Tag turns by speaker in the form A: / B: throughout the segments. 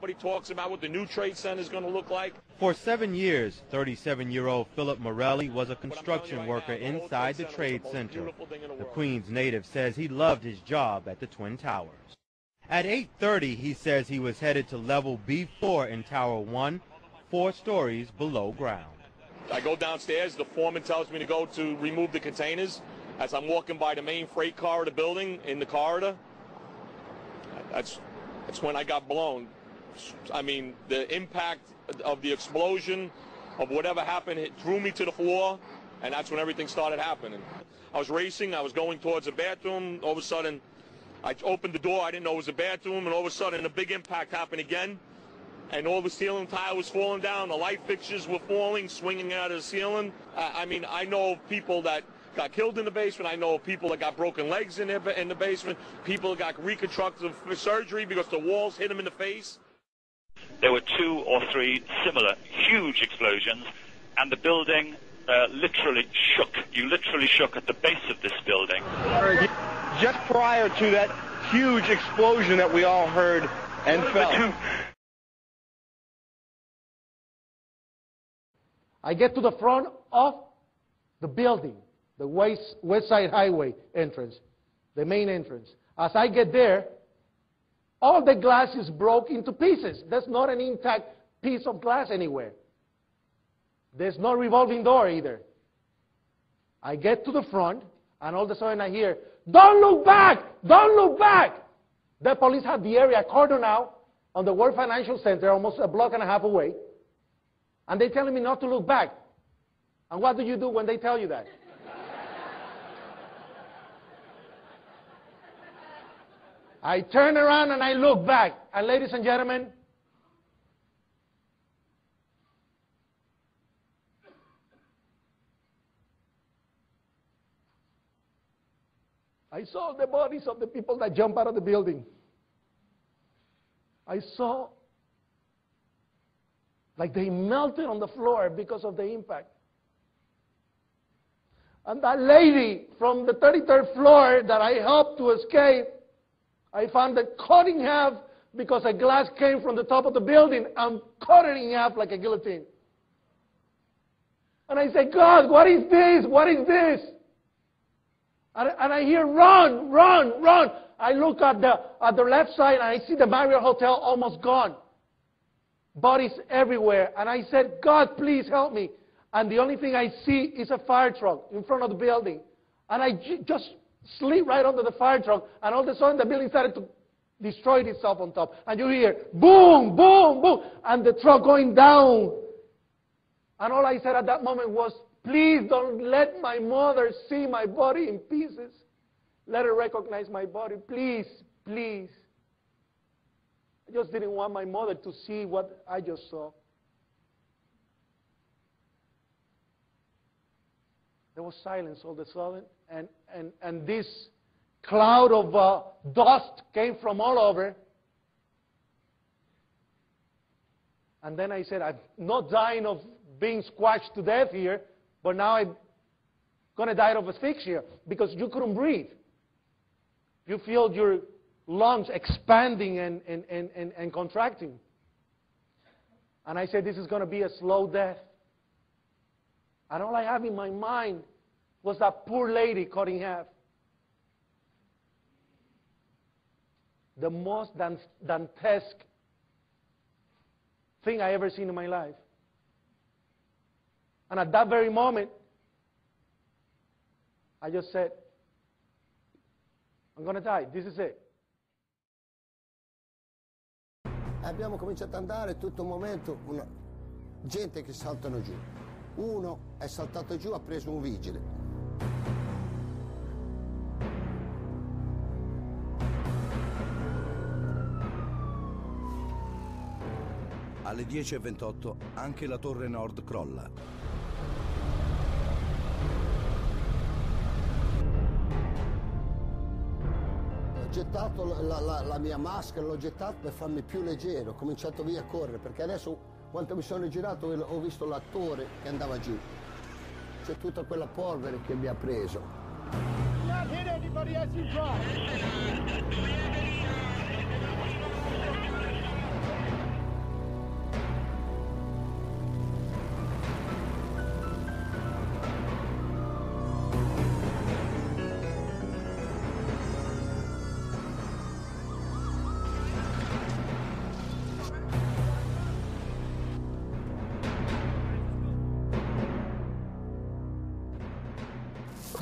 A: Everybody talks about what the new trade center is going to look like.
B: For 7 years, 37-year-old Philip Morelli was a construction worker inside the trade center. The Queens native says he loved his job at the Twin Towers. At 8:30, he says he was headed to level B4 in Tower 1, 4 stories below ground.
A: I go downstairs, the foreman tells me to go to remove the containers. As I'm walking by the main freight car of the building, in the corridor, that's when I got blown. I mean, the impact of the explosion, of whatever happened, it threw me to the floor, and that's when everything started happening. I was racing, I was going towards the bathroom. All of a sudden, I opened the door, I didn't know it was a bathroom, and all of a sudden a big impact happened again, and all the ceiling tile was falling down, the light fixtures were falling, swinging out of the ceiling. I mean, I know people that got killed in the basement. I know people that got broken legs in the basement, people that got reconstructive surgery because the walls hit them in the face.
C: There were 2 or 3 similar huge explosions, and the building literally shook. You literally shook at the base of this building.
D: Just prior to that huge explosion that we all heard and felt.
E: I get to the front of the building, the West Side Highway entrance, the main entrance. As I get there, all the glass is broke into pieces. There's not an intact piece of glass anywhere. There's no revolving door either. I get to the front, and all of a sudden I hear, "Don't look back! Don't look back!" The police have the area cordoned out on the World Financial Center, almost a block and a half away. And they're telling me not to look back. And what do you do when they tell you that? I turn around and I look back. And ladies and gentlemen, I saw the bodies of the people that jumped out of the building. I saw like they melted on the floor because of the impact. And that lady from the 33rd floor that I helped to escape, I found it cut in half because a glass came from the top of the building and cut it in half like a guillotine. And I said, "God, what is this? What is this?" And I hear, "Run, run, run." I look at the left side and I see the Marriott Hotel almost gone. Bodies everywhere. And I said, "God, please help me." And the only thing I see is a fire truck in front of the building. And I just slid right under the fire truck. And all of a sudden the building started to destroy itself on top. And you hear, boom, boom, boom. And the truck going down. And all I said at that moment was, "Please don't let my mother see my body in pieces. Let her recognize my body. Please, please." I just didn't want my mother to see what I just saw. There was silence all of a sudden, and this cloud of dust came from all over. And then I said, "I'm not dying of being squashed to death here, but now I'm going to die of asphyxia," because you couldn't breathe. You feel your lungs expanding and contracting. And I said, "This is going to be a slow death." And all I have in my mind was that poor lady cut in half. The most dantesque thing I ever seen in my life. And at that very moment, I just said, "I'm going to die. This is it."
F: Abbiamo cominciato ad andare tutto un momento, gente che saltano giù. Uno è saltato giù, ha preso un vigile.
G: Alle 10:28 anche la torre nord crolla.
F: Ho gettato la mia maschera, l'ho gettata per farmi più leggero, ho cominciato via a correre, perché adesso quando mi sono girato ho visto l'attore che andava giù. C'è tutta quella polvere che mi ha preso.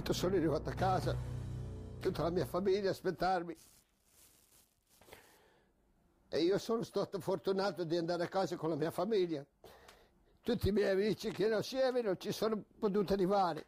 F: Quando sono arrivato a casa, tutta la mia famiglia a aspettarmi. E io sono stato fortunato di andare a casa con la mia famiglia. Tutti i miei amici che erano assieme non ci sono potuti arrivare.